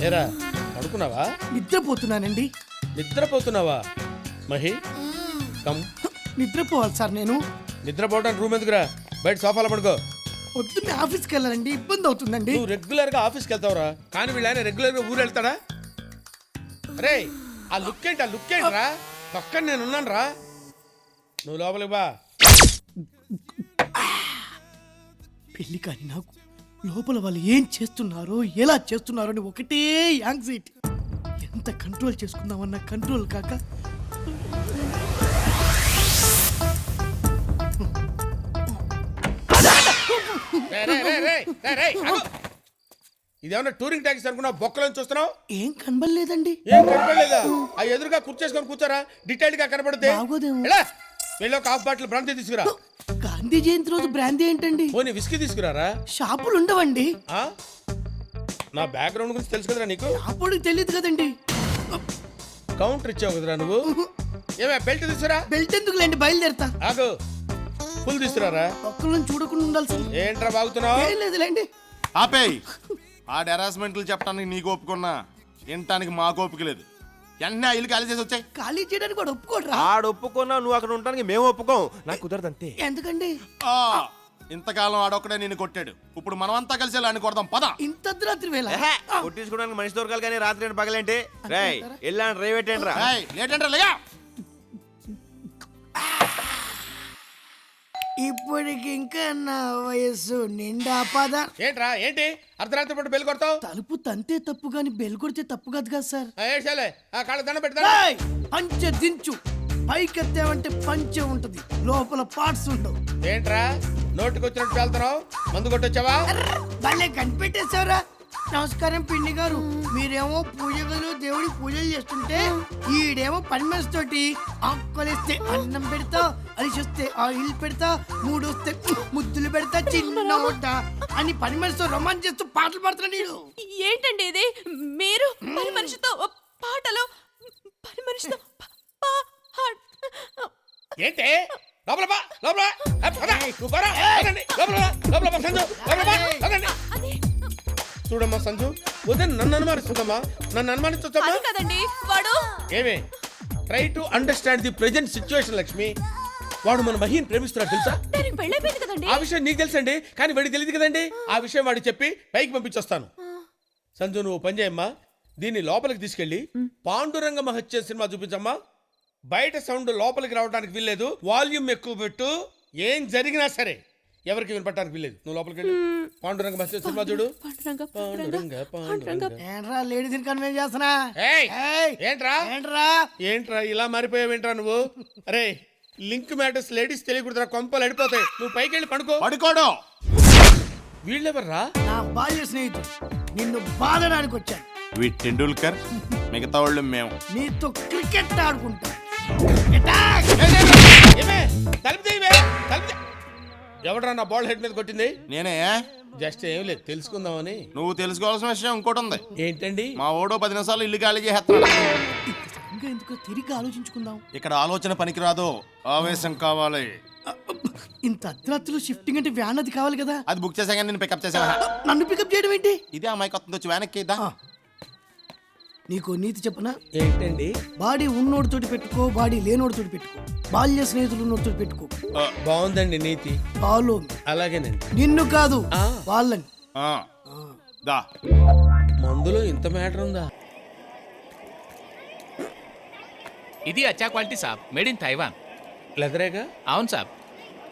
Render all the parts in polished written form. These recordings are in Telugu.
ఏరా పడుకున్నావా? నిద్రపోతున్నానండి. నిద్రపోతున్నావా? మహి కమ్. నిద్రపోవాలి సార్ నేను. నిద్రపోవడానికి రూమ్ ఎందుకురా? బయట సోఫాలో పడుకో. పొద్దున్నే ఆఫీస్కి వెళ్ళాలండి, ఇబ్బంది అవుతుందండి. నువ్వు రెగ్యులర్ గా ఆఫీస్కి వెళ్తావురా, కానీ వీళ్ళైనా రెగ్యులర్ గా ఊరు వెళ్తాడా? అరే ఆ లుక్ ఏంట్రా? పక్కన నేను ఉన్నాను రా, నువ్వు లోపలికి బా. పెళ్లి కానీ నాకు లోపల వాళ్ళు ఏం చేస్తున్నారో ఎలా చేస్తున్నారో అని ఒకటే యాంగ్జైటీ. ఎంత కంట్రోల్ చేసుకుందామన్న కంట్రోల్ కాక ఇదేమన్నా టూరింగ్ ట్యాక్సీ అనుకున్నా? బొక్కలను చూస్తున్నావు? ఏం కనబడలేదండి. ఏం కనపడలేదా? ఆ ఎదురుగా కుర్చేసుకొని కూర్చోరా, డీటెయిల్ గా కనపడితే. వెళ్ళి ఒక హాఫ్ బాటిల్ బ్రాంతి తీసుకురా. గాంధీ జయంతి రోజు బ్రాంతి ఏంటండి? పోనీ విస్కీ తీసుకురారా. షాపులు ఉండవండి. నా బ్యాక్గ్రౌండ్ గురించి తెలుసు కదరా నీకు? అప్పుడు తెలియదు కదండి. కౌంటర్ ఇచ్చావు కదరా నువ్వు. ఏమే బెల్ట్ తీసుకురా. బెల్ట్ ఎందుకులేండి, బయలుదేరతా. ఆగు, ఫుల్ తీసుకురారా. ఒక్కళ్ళని చూడకుండా ఉండాల్సింది. ఏంట్రా బాగుతున్నావు? ఏం లేదులేండి. ఆపేయ్. ఆ హెరాస్మెంట్లు చెప్పడానికి నీకు ఒప్పుకున్నా, వినటానికి మాకు ఓపిక లేదు. వెంటనే ఇల్లు ఖాళీ చేసి వచ్చాయి. ఖాళీ చేయడానికి కూడా ఒప్పుకోడ్రా. ఆడు ఒప్పుకున్నా నువ్వు అక్కడ ఉండడానికి మేము ఒప్పుకోం. నాకు కుదరదు అంతే. ఎందుకండి? ఇంతకాలం ఆడొక్కడే నిన్ను కొట్టాడు, ఇప్పుడు మనమంతా కలిసి వెళ్ళి కొడదాం పద. ఇంత రాత్రి వేళ కొట్టించుకోవడానికి మనిషి దొరకాలి కానీ రాత్రి ఏంటి పగలేంటి? రేయ్ వెళ్ళాను రేవెట్టండి రా. లేట్ అంటే లేగా. ఇప్పటికి ఇంకా నా వయస్సు నిండా పద. ఏంట్రా ఏంటి అర్ధరాత్రి పూట బెల్ కొడతావు? తలుపు తంతే తప్పు గాని బెల్ కొడితే తప్పు కాదు కదా సార్. ఏడ్చాలే, ఆ కాళ్ళ దండ పెడతా. పంచె దించు, పైకెత్తావంటే పంచె ఉంటది, లోపల పార్ట్స్ ఉండవు. ఏంట్రా నోటికి వచ్చినట్టు వెళ్తున్నావు? మందు కొట్టొచ్చావా? భలే కనిపెట్టేశారా. నమస్కారం పిండి గారు. మీరేమో పూజ గదిలో దేవుడి పూజలు చేస్తుంటే ఈడేమో పని మనిషి తోటి ఆకులేస్తే అన్నం పెడతా, అలిసొస్తే ఆయిల్ పెడతా, మూడొస్తే ముద్దులు పెడతా, చిన్న వంట అని పని మనిషితో రొమాన్స్ చేస్తూ పాటలు పాడుతున్నా. నేను ఏంటండి ఇది? మీరు పని మనిషితో పాటలు, పని మనిషితో ఏంటి? లోపల బా, లోపల చూడమ్మా సంజు, ఉదయం నన్ను అనుమానిస్తుందమ్మా. నన్ను అనుమానిస్తుందమ్మా కదండి వాడు. ఏమే try to understand the present situation Lakshmi. వాడు మన మహిని ప్రేమిస్తున్నాడు తెలుసా? ఆ విషయం నీకు తెలుసండి, కానీ వాడికి తెలియదు కదండి. ఆ విషయం వాడికి చెప్పి పైకి పంపించొస్తాను. సంజు నువ్వు పని చేయమ్మా, దీన్ని లోపలికి తీసుకెళ్లి పాండురంగ మహత్య సినిమా చూపించమ్మా. బయట సౌండ్ లోపలికి రావడానికి వీల్లేదు, వాల్యూమ్ ఎక్కువ పెట్టు. ఏం జరిగినా సరే ఎవరికి వినపడటానికి వీల్లేదు. నువ్వు లోపలికి వెళ్ళి పాండురంగ మహత్య సినిమా చూడు. లేడీస్ కన్వెన్స్ చేస్తున్నా. ఏంట్రా ఇలా మారిపోయావేంట్రా నువ్వు? అరే లింక్ మ్యాటర్స్ లేడీస్ తెలియకూడదురా, కొంపలు అడిపోతాయి. నువ్వు పైకి వెళ్ళి పడుకోడు. వీళ్ళెవర్రా? నా బాల్య స్నేహితుడు, నిన్ను బాధడానికి వచ్చాను. వీటి టెండూల్కర్, మిగతా వాళ్ళు మేము. నీతో క్రికెట్ ఆడుకుంటా. ఎవడరా నా బాల్ హెడ్ మీద కొట్టింది? నేనే. జస్ట్ ఏం లేదు తెలుసుకుందామని. నువ్వు తెలుసుకోవాల్సిన విషయం ఇంకోటి ఉంది. ఏంటండి? మా ఓడో 10 నిమిషాలు ఇల్లు ఖాళీ చేస్తున్నాడు. ఎందుకో తిరిగి ఆలోచించుకుందాం. ఇక్కడ ఆలోచన పనికిరాదు, ఆవేశం కావాలి. ఇంత అర్ధరాత్రులు షిఫ్టింగ్ అంటే వ్యాన్ అది కావాలి కదా. అది బుక్ చేసాక నేను పికప్ చేసా. నన్ను పికప్ చేయడం ఏంటి? ఇదే అమ్మాయి కొత్త వచ్చి వ్యాన్ ఎక్కిద్దా. నీకు నీతి చెప్పనా? ఏంటండి? బాడీ ఉన్నోడితోటి పెట్టుకో, బాడీ లేనోడితోటి పెట్టుకో, బాల్య స్నేహితులు ఉన్నోడితోటి పెట్టుకో. బాగుందండి నీతి. ఫాలో. అలాగేనండి. నిన్ను కాదు వాళ్ళని. మందులో ఇంత మ్యాటర్ ఉందా? ఇది అచ్చా క్వాలిటీ సాబ్, మేడ్ ఇన్ తైవాన్. లెదరేగా? అవును సాబ్.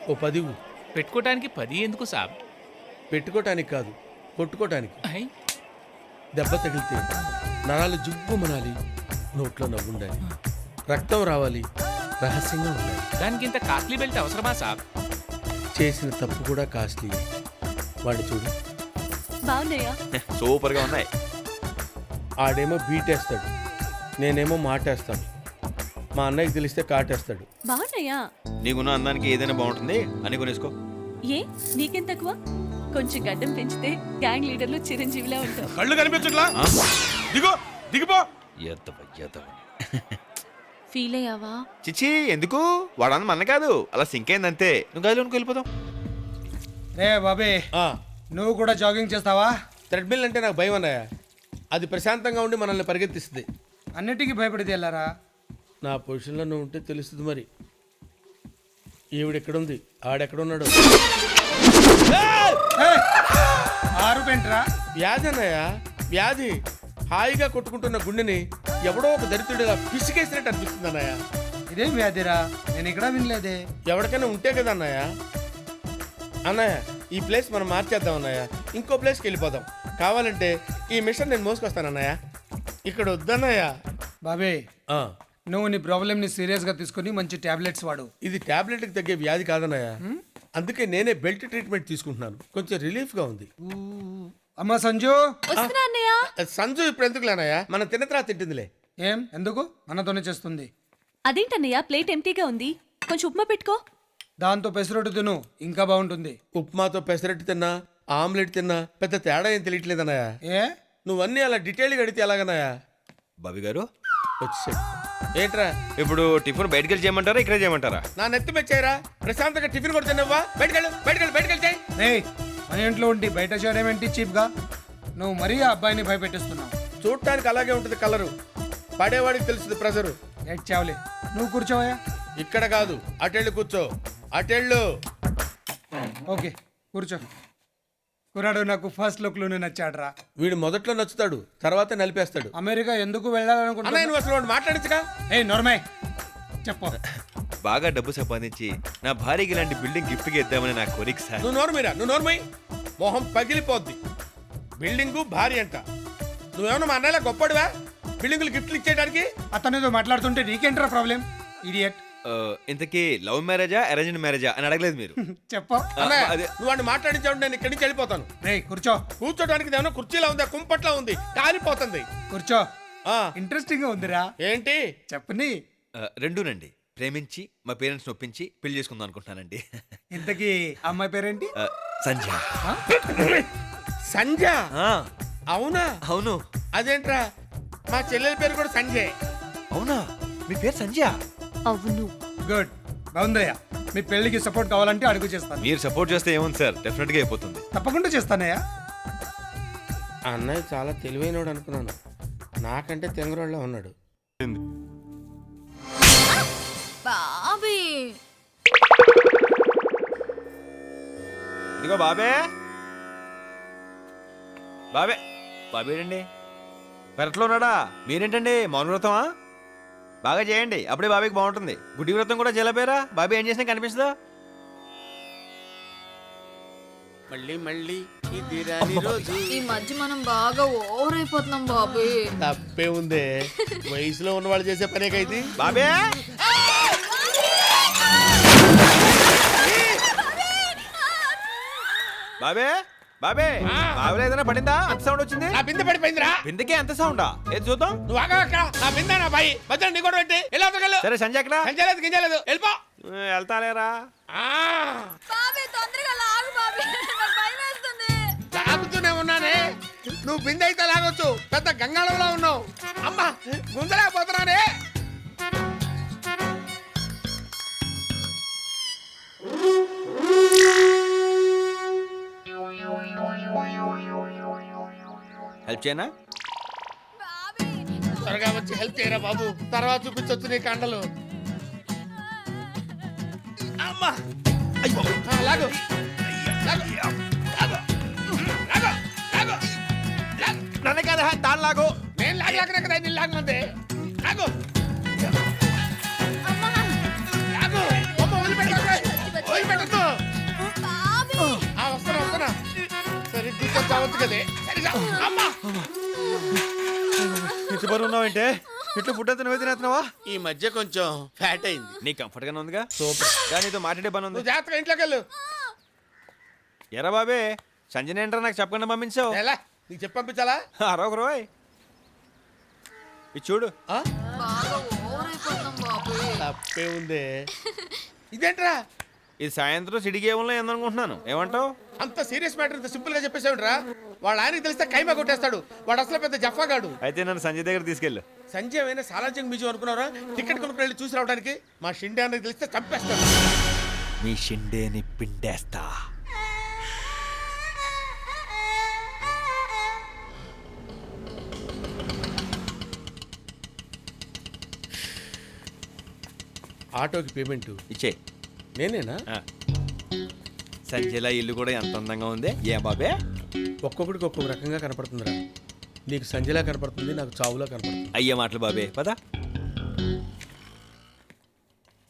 ఓ 10. పెట్టుకోవటానికి 10 ఎందుకు సాబ్? పెట్టుకోవటానికి కాదు, కొట్టుకోవటానికి. దెబ్బ తగిలితే నరాలు జుబ్బుమనాలి, నోట్లో నవ్వుండాలి, రక్తం రావాలి, రహస్యంగా ఉండాలి. దానికి ఇంత కాస్ట్లీ బెల్ట్ అవసరమా సాబ్? చేసిన తప్పు కూడా కాస్ట్లీ. వాడు చూడు. బాగున్నాయా? సూపర్ గా ఉన్నాయి. ఆడేమో బీటేస్తాడు, నేనేమో మాటేస్తాను. మా అన్నయ్యకి తెలిస్తే కాటేస్తాడు. బాగున్నాయా? నీకున్న అందానికి ఏదైనా బాగుంటుంది అని కొనేసుకో. ఏ నీకేం తక్కువ? కొంచెం గడ్డం పెంచితే గ్యాంగ్ లీడర్లు చిరంజీవిలా ఉంటావు. కళ్ళు కనిపించట్లా? దిగిపో. ఫీల్ అయ్యావా? చిచి ఎందుకు? వాడని మన కాదు, అలా సింక్ అయిందంతే. నువ్వు గదిలోకి వెళ్ళిపోతాం. రే బాబే, నువ్వు కూడా జాగింగ్ చేస్తావా? థ్రెడ్మిల్ అంటే నాకు భయం అన్నయ్య. అది ప్రశాంతంగా ఉండి మనల్ని పరిగెత్తిస్తుంది. అన్నిటికీ భయపడితే వెళ్ళారా? నా పొజిషన్లో నువ్వు ఉంటే తెలుస్తుంది మరి. ఈవిడెక్కడుంది, ఆడెక్కడున్నాడు? ఆరు పెంట్రా. వ్యాధి అన్నయ్య, వ్యాధి. హాయిగా కొట్టుకుంటున్న గుండెని ఎవడో ఒక దరిద్రుడిగా పిసికేసినట్టు అనిపిస్తుంది అన్నయ్య. ఇదేం వ్యాధిరా? నేను ఇక్కడ వినలేదే. ఎవరికైనా ఉంటే కదా అన్నయ్య. అన్నయ్య, ఈ ప్లేస్ మనం మార్చేద్దాం అన్నయ్య. ఇంకో ప్లేస్కి వెళ్ళిపోదాం. కావాలంటే ఈ మిషన్ నేను మోసుకొస్తాను అన్నయ్య. ఇక్కడ వద్దన్నయ్య. బాబే, ఆ, నువ్వు నీ ప్రాబ్లమ్ని సీరియస్గా తీసుకొని మంచి టాబ్లెట్స్ వాడు. ఇది టాబ్లెట్కి తగ్గే వ్యాధి కాదన్నయ్య. అందుకే నేనే బెల్ట్ ట్రీట్మెంట్ తీసుకుంటున్నాను. కొంచెం రిలీఫ్గా ఉంది. అమ్మా సంజు. వస్తున్నా అన్నయ్య. సంజు ఇప్పుడు ఎందుకులేనయ్య, మనం తిన్న తర్వాత తింటుందిలే. ఏం ఎందుకు? మనతోనే చేస్తుంది. అదేంటన్నయ్య, ప్లేట్ ఎంటీగా ఉంది, కొంచెం ఉప్మా పెట్టుకో. దాంతో పెసరొట్టు తిను, ఇంకా బాగుంటుంది. ఉప్మాతో పెసరట్టు తిన్నా, ఆమ్లెట్ తిన్నా పెద్ద తేడా ఏం తెలియట్లేదన్నయ్య. ఏ నువ్వన్నీ అలా డీటెయిల్గా అడిగితే ఎలాగన్నయ్య? బాబీ గారు వచ్చేసాడు. ఏంట్రా, ఇప్పుడు టిఫిన్ బయటకు వెళ్ళి చేయమంటారా ఇక్కడే చేయమంటారా? నా నెత్తి మెచ్చాయిరా. ప్రశాంతంగా టిఫిన్ కూడా తిన్నావా? బయటకెళ్ళు బయటకెళ్ళు బయటకెళ్ళి చేయి. రేయ్, మన ఇంట్లో ఉండి బయట చేయడం ఏంటి చీప్గా? నువ్వు మరీ ఆ అబ్బాయిని భయపెట్టిస్తున్నావు. చూడటానికి అలాగే ఉంటుంది కలరు, పడేవాడికి తెలుస్తుంది ప్రెజరు. ఏడ్ చావలే, నువ్వు కూర్చోవయ్యా. ఇక్కడ కాదు, అటెళ్ళు కూర్చో, అటెళ్ళు. ఓకే కూర్చో. కురాడు నాకు ఫస్ట్ లుక్ లోనే నచ్చాడ్రా. వీడు మొదట్లో నచ్చుతాడు, తర్వాత నలిపేస్తాడు. అమెరికా ఎందుకు అన్నయ్య వెళ్ళాలనుకుంటున్నా? నువ్వు అసలు వాడు మాట్లాడించగా. ఏ నోర్మయ్, చెప్పు. బాగా డబ్బు సంపాదించి నా భార్యకి ఇలాంటి బిల్డింగ్ గిఫ్ట్గా ఇద్దామని నా కోరిక సార్. నువ్వు నోర్మీరా, నువ్వు నోర్మై. మొహం పగిలిపోద్ది. బిల్డింగు భార్య అంట. నువ్వేమన్నా మా అన్నయ్యలా గొప్పడివా బిల్డింగులు గిఫ్ట్లు ఇచ్చేయడానికి? అతనితో మాట్లాడుతుంటే నీకేంట్రా ప్రాబ్లం? ఇడియట్. ఇంతకీ లవ్ మ్యారేజా అరేంజ్డ్ మ్యారేజా అని అడగలేదు మీరు. చెప్పు. అన్నయ్య, అదే. నువ్వు వాడిని మాట్లాడించావు, నేను ఇక్కడి నుంచి వెళ్ళిపోతాను. రే కూర్చో. కూర్చోడానికి ఏమన్నా కుర్చీలా ఉందా, కుంపట్లా ఉంది, కాలిపోతుంది. కూర్చో. ఆ, ఇంట్రెస్టింగ్ గా ఉందిరా. ఏంటి? చెప్పని. రెండూనండి. ప్రేమించి మా పేరెంట్స్ ఒప్పించి పెళ్లి చేసుకుందాం అనుకుంటున్నానండి. ఇంతకీ అమ్మాయి పేరేంటి? సంధ్య. సంజ? ఆ, అవునా? అవును. అదేంట్రా, మా చెల్లెల పేరు కూడా సంజయ్. అవునా, మీ పేరు సంధ్య? అవును. గుడ్, బాగుందయ్యా. మీ పెళ్లికి సపోర్ట్ కావాలంటే అడుగు చేస్తాను. మీరు సపోర్ట్ చేస్తే ఏముంది సార్, డెఫినెట్ గా అయిపోతుంది. తప్పకుండా చేస్తానయ్యా. అన్నయ్య చాలా తెలివైనోడు అనుకున్నాను, నాకంటే తెంగరోళ్ళ ఉన్నాడు. బాబీ, ఇదిగో బాబే. బాబే, బాబే ఏంటండి పెరట్లో ఉన్నాడా? మీరేంటండి మౌన వ్రతమా? బాగా చేయండి, అప్పుడే బాబీకి బాగుంటుంది. గుడి వ్రతం కూడా చేయలేపారా? బాబీ ఏం చేసినా కనిపిస్తుందా? మళ్ళీ మళ్ళీ ఇది రాని రోజు. ఈ మధ్య మనం బాగా ఓవర్ అయిపోతున్నాం బాబీ. తప్పే ఉందే, వయసులో ఉన్నవాళ్ళు చేసే పనే కైతే. బాబే, బాబే, బాబే, బాబులో ఏదైనా పడిందా? అంత సౌండ్ వచ్చింది. నా బిందె పడిపోయిందిరా. బిందెకే అంత సౌండా? ఏది చూద్దాం. నువ్వు ఆగా అక్కడ. నా బిందె నా బాయి మధ్యలో నీ కూడా పెట్టి ఎలా అవతగలవు? సరే సంజయ్ ఎక్కడ? సంజయలేదు గింజలేదు, వెళ్ళిపో. వెళ్తాలేరా? ఆ, బాబీ తొందరగా లాగు బాబీ, నాకు భయం వేస్తుంది. లాగుతూనే ఉన్నానే. నువ్వు బిందె అయితే లాగొచ్చు, పెద్ద గంగాళంలో ఉన్నావు. అమ్మా, గుంజలేకపోతున్నానే. హెల్ప్ చేయనా? త్వరగా వచ్చి హెల్ప్ చేయరా బాబు, తర్వాత చూపించొచ్చు నీ కండలు. అమ్మా, అయ్యో, లాగు లాగు, లాగు, లాగు, లాగు, లాగు. నన్ను కదా తాను లాగు. నేను లాగలేకనే కదా నేను లాగమంది. లాగు లాగు, అమ్మ వదిలిపెట్టదు, వదిలిపెట్టద్దు. వస్తున్నా వస్తున్నా. సరే తీసుకొచ్చావచ్చు కదే. సరిగా అమ్మా. ఇంటి బరువు ఉన్నావంటే ఇట్లా ఫుడ్ అంతా నువ్వే తినేస్తున్నావా? ఈ మధ్య కొంచెం ఫ్యాట్ అయింది. నీ కంఫర్ట్ గానే ఉందిగా? సూపర్. కానీ నీతో మాట్లాడే పని ఉంది. నువ్వు జాగ్రత్తగా ఇంట్లోకి వెళ్ళు. ఎరా బాబే, సంజయ్ ఏంట్రా నాకు చెప్పకుండా పంపించావు? ఎలా నీకు చెప్పి పంపించాలా? అరొక రోయ్ ఇది చూడు. ఆ? బాగా ఓవర్ అయిపోతున్నాం బాబీ. తప్పే ఉందే. ఇదేంట్రా, ఇది సాయంత్రం సిటీ గేమ్లో ఏందనుకుంటున్నాను. ఏమంటావు? అంత సీరియస్ మ్యాటర్ ఇంత సింపుల్ గా చెప్పేసావుంట్రా. వాళ్ళ ఆయనకి తెలిస్తే కైమా కొట్టేస్తాడు. వాడు అసలు పెద్ద జఫాగాడు. అయితే నన్ను సంజయ్ దగ్గర తీసుకెళ్ళు. సంజయ్ అయినా సాలార్జంగ్ మ్యూజియం అనుకున్నారా? టికెట్ కొనుక్కుని వెళ్ళి చూసి రావడానికి. మా షిండే అన్నకి తెలిస్తే చంపేస్తాడు. మీ షిండేని పిండేస్తా. ఆటోకి పేమెంట్ ఇచ్చే నేనేనా? సంజయ్లా ఇల్లు కూడా ఎంత అందంగా ఉంది ఏ బాబే. ఒక్కొక్కడికి ఒక్కొక్క రకంగా కనపడుతుందిరా. నీకు సంజయ్లా కనపడుతుంది, నాకు చావులా కనపడుతుంది. అయ్యే మాటలు బాబే పదా.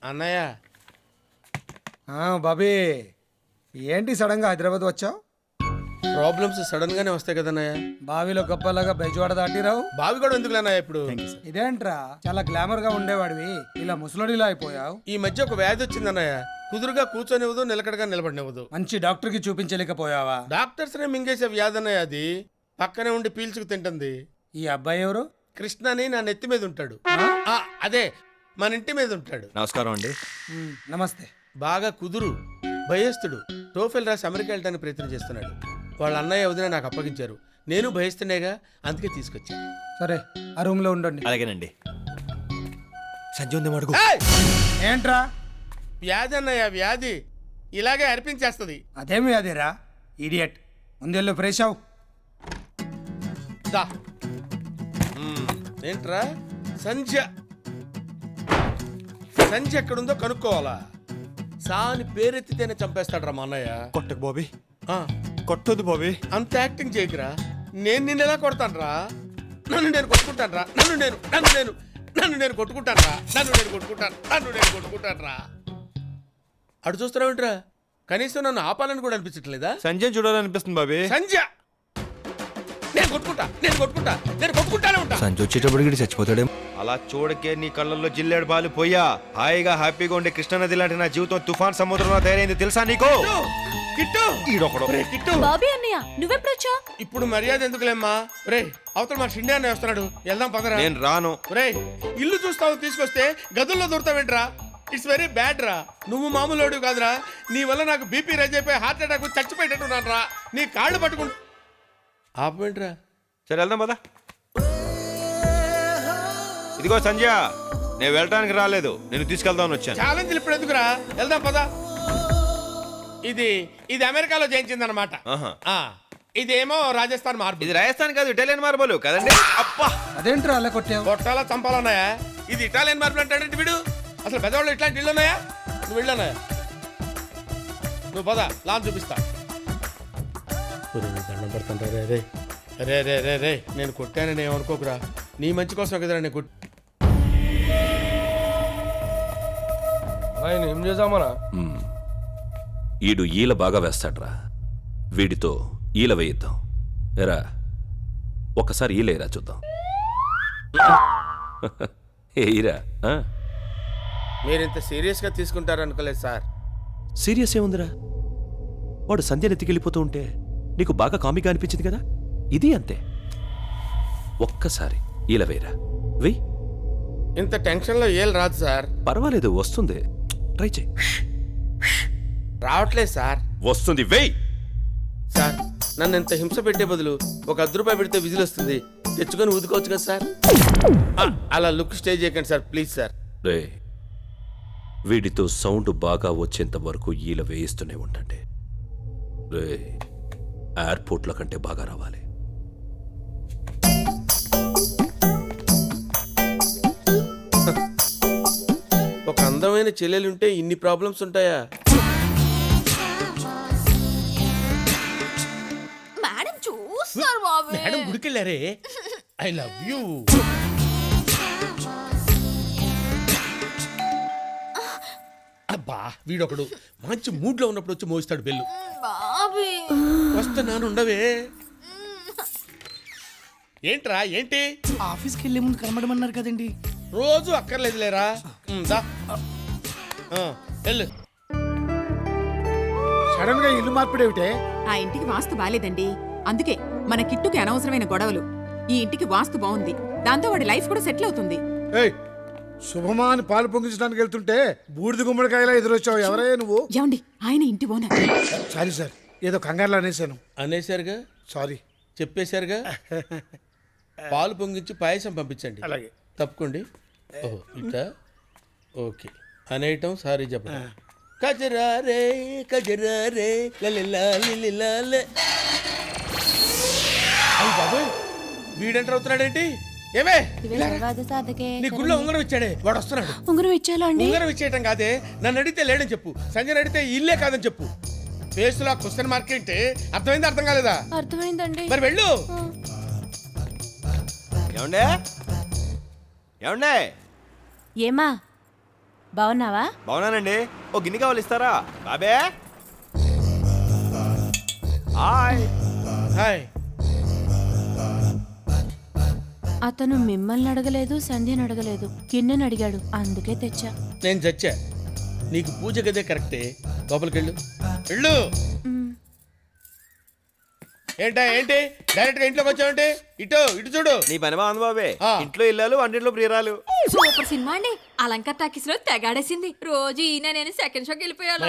అన్నయ్య బాబీ ఏంటి సడన్గా హైదరాబాద్ వచ్చావు? ప్రాబ్లమ్స్ సడన్ గానే వస్తాయి కదన్నయ్య. బావిలో గొప్పలాగా బెజవాడ దాటిరావు. బావి కూడా ఎందుకు అన్నయ్య ఇప్పుడు? ఇదేంట్రా చాలా గ్లామర్ గా ఉండేవాడివి, ఇలా ముసలోడిలా అయిపోయావు. ఈ మధ్య ఒక వ్యాధి వచ్చిందన్నయ్య. కుదురుగా కూర్చొనివ్వదు, నిలకడగా నిలబడినివ్వదు. మంచి డాక్టర్ కి చూపించలేకపోయావా? డాక్టర్స్ నే మింగేసే వ్యాధి అన్నయ్య అది. పక్కనే ఉండి పీల్చుకు తింటుంది. ఈ అబ్బాయి ఎవరు? కృష్ణ అని నా నెత్తి మీద ఉంటాడు. ఆ, అదే మన ఇంటి మీద ఉంటాడు. నమస్కారం అండి. నమస్తే. బాగా కుదురు, భయస్తుడు. టోఫెల్ రాసి అమెరికా వెళ్ళడానికి ప్రయత్నం చేస్తున్నాడు. వాళ్ళ అన్నయ్య వదిన నాకు అప్పగించారు. నేను భయస్తునేగా, అందుకే తీసుకొచ్చా. సరే ఆ రూమ్ లో ఉండండి. అలాగేనండి. సంజయ్ ఉంది మడుగు. ఏయ్! ఏంట్రా? వ్యాధి అన్నయ్య, వ్యాధి ఇలాగే అర్పించేస్తుంది. అదేమి అదేరా ఇడియట్. ముందెళ్ళు ఫ్రెష్ అవు. దా. ఏంట్రా? సంధ్య ఎక్కడుందో కనుక్కోవాలా? సాని పేరెత్తితేనే చంపేస్తాడ్రా మా అన్నయ్య. కొట్టకు బాబీ, ఆ, కొట్టదు బాబీ. అంత యాక్టింగ్ చేయకురా. నేను నిన్ను ఎలా కొడతానురా? నన్ను నేను కొట్టుకుంటానురా. నన్ను నేను కొట్టుకుంటానురా. అటు చూస్తున్నావేంట్రా? కనీసం నన్ను ఆపాలని కూడా అనిపించట్లేదా? సంజయ్ చూడాలనిపిస్తుంది బాబీ. సంధ్య నేను కొట్టుకుంటానే ఉంటా. సంజయ్ వచ్చేటప్పుడు చచ్చిపోతాడేమో. అలా చూడకే నీ కళ్ళల్లో జిల్లేడు బాలు పోయా. హాయిగా హ్యాపీగా ఉండే కృష్ణానది లాంటి నా జీవితం తుఫాన్ సముద్రంలో తయారైంది తెలుసా నీకు? కిట్టు, ఈడొకడు. ఒరేయ్ కిట్టు, బాబీ అన్నయ్య నువ్వెప్పుడొచ్చా? ఇప్పుడు మర్యాద ఎందుకులేమ్మా? రే, అవతల మా షిండే అన్నయ్య వస్తున్నాడు, వెళ్దాం పదరా. నేను రాను. రే, ఇల్లు చూస్తావు తీసుకొస్తే గదుల్లో దూరతావేంట్రా? ఇట్స్ వెరీ బ్యాడ్ రా. నువ్వు మామూలు కాదురా. నీ వల్ల నాకు బీపీ రైజ్ అయిపోయి హార్ట్ అటాక్ చచ్చిపోయేటట్టున్నాను రా. నీ కాళ్ళు పట్టుకుంటా ఆపేంట్రా. సరే వెళ్దాం పదా. ఇదిగో సంజయ్, నేను వెళ్ళటానికి రాలేదు, నేను తీసుకెళ్దామని వచ్చాను. ఛాలెంజ్ ఇప్పుడు ఎందుకురా? వెళ్దాం పదా. ఇది అమెరికాలో చేయించిందనమాట. ఆహా. ఇదేమో రాజస్థాన్ మార్పు. ఇది రాజస్థాన్ కాదు, ఇటాలియన్ మార్బల్ కదండి. అబ్బా, అదేంట్రా అలా కొట్టావు? కొట్టాలా చంపాలన్నాయా? ఇది ఇటాలియన్ మార్పులు అంటాడంటే వీడు. అసలు పెద్దవాళ్ళు ఇట్లాంటి ఇళ్ళు ఉన్నాయా? నువ్వు వెళ్ళన్నాయా? నువ్వు పద, లాన్ చూపిస్తా. దండం పెడతాను రే రే రే రే రే రే. నేను కొట్టానని ఏమనుకోకురా. నీ మంచి కోసం కదరా నేను కొట్టి. ఆయన ఏం చేద్దామరా? ఈడు ఈల బాగా వేస్తాడ్రా. వీడితో ఈల వేయిద్దాం. ఎరా ఒకసారి ఈలేరా చూద్దాం. ఏయిరా. మీరు ఇంత సీరియస్గా తీసుకుంటారనుకోలేదు సార్. సీరియస్ ఏముందిరా? వాడు సంధ్యను ఎత్తికెళ్ళిపోతూ ఉంటే నీకు బాగా కామిగా అనిపించింది కదా, ఇది అంతే. ఒక్కసారి ఈల వేయరా. వెయ్యి. ఇంత టెన్షన్లో ఏం రాదు సార్. పర్వాలేదు, వస్తుంది. ట్రై చేయి. రావట్లేదు సార్. వస్తుంది, వెయ్యి. సార్, నన్ను ఇంత హింస పెట్టే బదులు ఒక ₹10 పెడితే విజిల్ వస్తుంది, తెచ్చుకొని ఊదుకోవచ్చు కదా సార్. అలా లుక్ స్టే చేయకండి సార్, ప్లీజ్ సార్. రే, వీడితో సౌండ్ బాగా వచ్చేంత వరకు ఈల వేయిస్తూనే ఉండండి. రే, ఎయిర్పోర్ట్ల కంటే బాగా రావాలి. ఒక అందమైన చెల్లెలుంటే ఇన్ని ప్రాబ్లమ్స్ ఉంటాయా? మేడం చూస్తారు బాబీ. మేడం గుడికెళ్ళారే. I love you. అబ్బా, వీడొకడు మంచి మూడ్ లో ఉన్నప్పుడు వచ్చి మోస్తాడు బెల్లు. బాబీ వస్తున్నాను, ఉండవే. ఏంట్రా ఏంటి? ఆఫీస్కి వెళ్ళే ముందు కనబడమన్నారు కదండి. రోజు అక్కర్లేదు లేరా. దా. వెళ్ళు. సడన్ గా ఇల్లు మార్పిడేమిటే? ఆ ఇంటికి వాస్తు బాలేదండి, అందుకే మన కిట్టుకి అనవసరమైన గొడవలు. ఈ ఇంటికి వాస్తు బాగుంది, దాంతో వాడి లైఫ్ కూడా సెటిల్ అవుతుంది. శుభమా అని పాలు పొంగించడానికి వెళ్తుంటే బూడిద గుమ్మడికాయలా ఎదురొచ్చావు. ఎవరయ్యా నువ్వు? ఏమండి, ఆయన ఇంటి ఓనర్. సారీ సార్, ఏదో కంగారులో అనేసాను. అనేసారుగా, సారీ. చెప్పేశారుగా. పాలు పొంగించి పాయసం పంపించండి. అలాగే. తప్పుకోండి. ఓహో, ఇట్టా? ఓకే. అనేయటం సారీ చెప్పండి. కజరారే కజరారే లలిలాలిలాలే. అయ్య బాబోయ్, వీడెంటర్ అవుతున్నాడేంటి? ఏమే నీ గుళ్ళో ఉంగరం ఇచ్చాడే వాడు వస్తున్నాడు. ఉంగరం ఇచ్చాలా అండి? ఉంగరం ఇచ్చేయటం కాదే, నన్ను అడిగితే లేడని చెప్పు, సంజయ్ అడిగితే ఇల్లే కాదని చెప్పు. ఫేస్లో క్వశ్చన్ మార్క్ ఏంటి? అర్థమైంది అర్థం కాలేదా? అర్థమైందండి. మరి వెళ్ళు. ఏమండే ఏమండే ఏమా బాగున్నావా? బాగున్నానండి. ఓ గిన్నె కావాలి ఇస్తారా? బాబే హాయ్. హాయ్. అతను మిమ్మల్ని అడగలేదు, సంధ్యని అడగలేదు, కిన్నెని అడిగాడు, అందుకే తెచ్చా. నేను చచ్చా. నీకు పూజ గదే కరెక్టే. లోపలికెళ్ళు. వెళ్ళు. ఏంటి డైరెక్ట్ గా ఇంట్లోకి వచ్చావంటే? ఇటు ఇటు చూడు. నీ పని బాగుంది బాబే. ఆ. ఇంట్లో ఇల్లాలు వంటింట్లో ప్రియురాలు. సూపర్ సినిమా అండి. అలంకార్ టాకీస్ లో తెగాడేసింది. రోజు ఈయన నేను సెకండ్ షోకి వెళ్ళిపోయాను.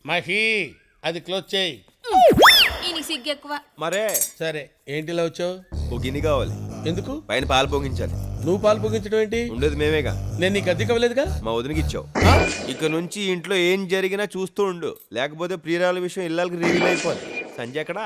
మహి అది క్లోజ్ చేయి. ఈయనకి సిగ్గు ఎక్కువ. మరే సరే ఏంటిలా వచ్చావు? ఓ గిన్నె కావాలి. ఎందుకు? పైన పాలు పొంగించాలి. నువ్వు పాలు పొగించడం ఏంటి? ఉండేది మేమేగా. నేను నీకు అద్దె ఇవ్వలేదుగా. మా వదినకి ఇచ్చావు. ఆ? ఇక నుంచి ఇంట్లో ఏం జరిగినా చూస్తూ ఉండు, లేకపోతే ప్రియురాల విషయం ఇల్లాలకి రివీల్ అయిపోదు. సంజయ్ ఎక్కడా?